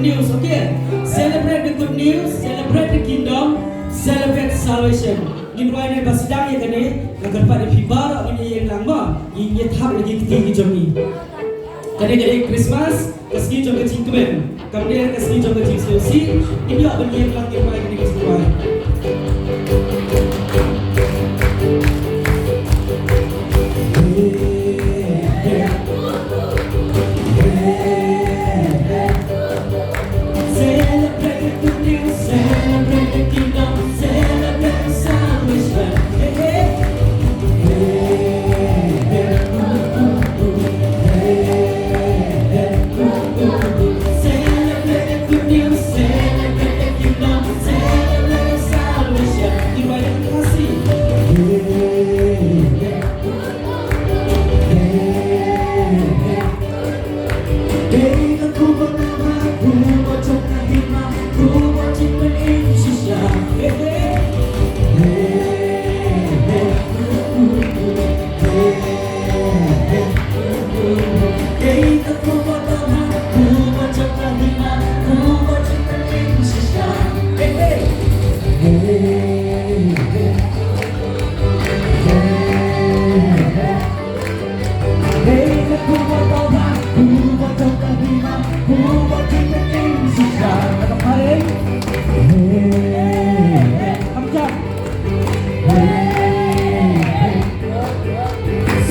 news, okay? Celebrate the good news, celebrate the kingdom, celebrate salvation. In why ne basidang ye kane agar pada pibar ini yang langma ini thap lagi tinggi jomi. Kane Christmas kasih jom kecing kemen, kemudian kasih jom kecing selesai. Ini apa yang lang in why kane kecing why.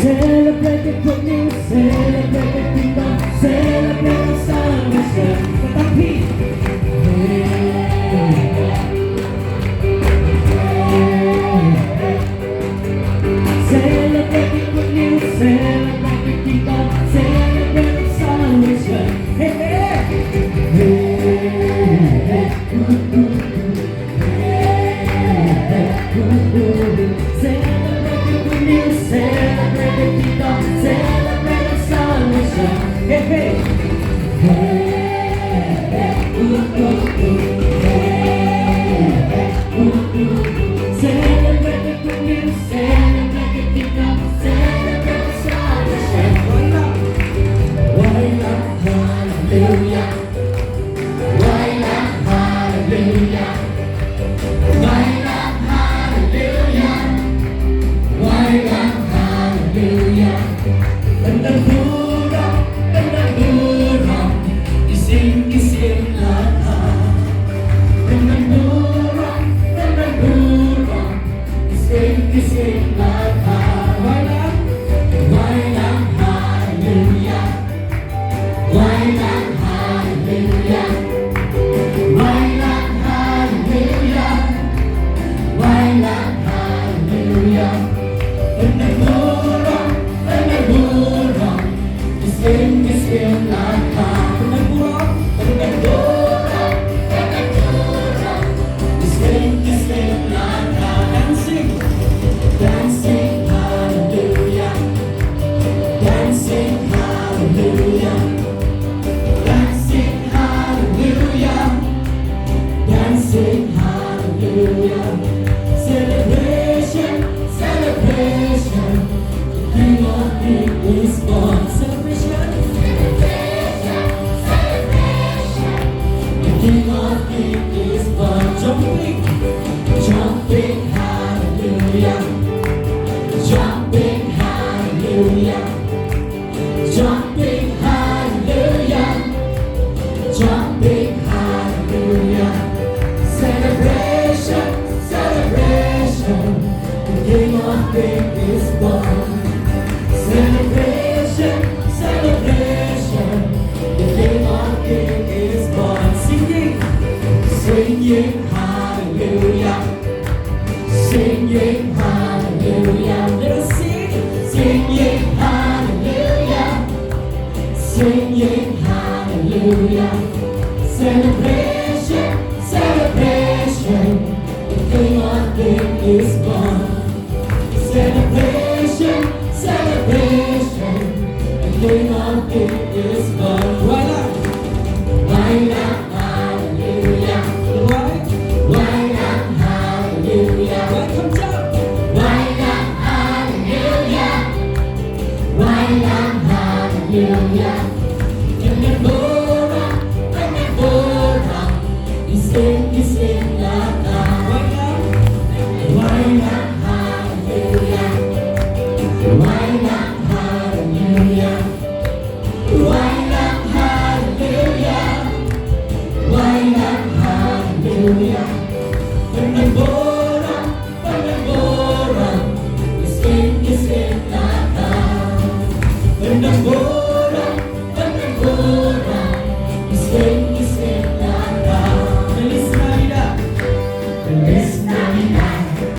Celebrate the good news, celebrate the kingdom, celebrate the salvation. Tetapi celebrate the good news, celebrate the kingdom, celebrate the salvation. Hey, hey, hey, celebrate the good news, celebrate the kingdom, celebrate the salvation. Hey, hey, celebrate the good news, celebrate the kingdom, celebrate the salvation. Why not, hallelujah? Why not, hallelujah? Why not, hallelujah? Why not, hallelujah? Tendang-tendang, ising-ising lahat. Tendang-tendang, ising-ising lahat. Why not, hallelujah? Why not, hallelujah? Why not, hallelujah? Why not, hallelujah? Tendang-tendang, ising-ising lahat. Tendang-tendang, ising-ising lahat. Dancing, dancing, hallelujah. Dancing, hallelujah. Dancing, hallelujah. Dancing, hallelujah. Celebration, celebration. The King of Kings is born. Celebration, celebration, celebration. The King of Kings is born. Jumping, jumping, hallelujah. Jumping, hallelujah. Jumping, hallelujah. Jumping, hallelujah. Celebration, celebration. The King of Kings is born. Celebration, celebration. The King of Kings is born. Singing, singing, hallelujah. Singing, hallelujah. Let us sing, singing, hallelujah. Singing, hallelujah. Celebration, celebration. The King of Kings is born. Celebration, celebration. The King of Kings is born. Why not? Why not? Hallelujah. Why? Why not? Hallelujah. Why comes up? Why not? Hallelujah. Why not? Hallelujah.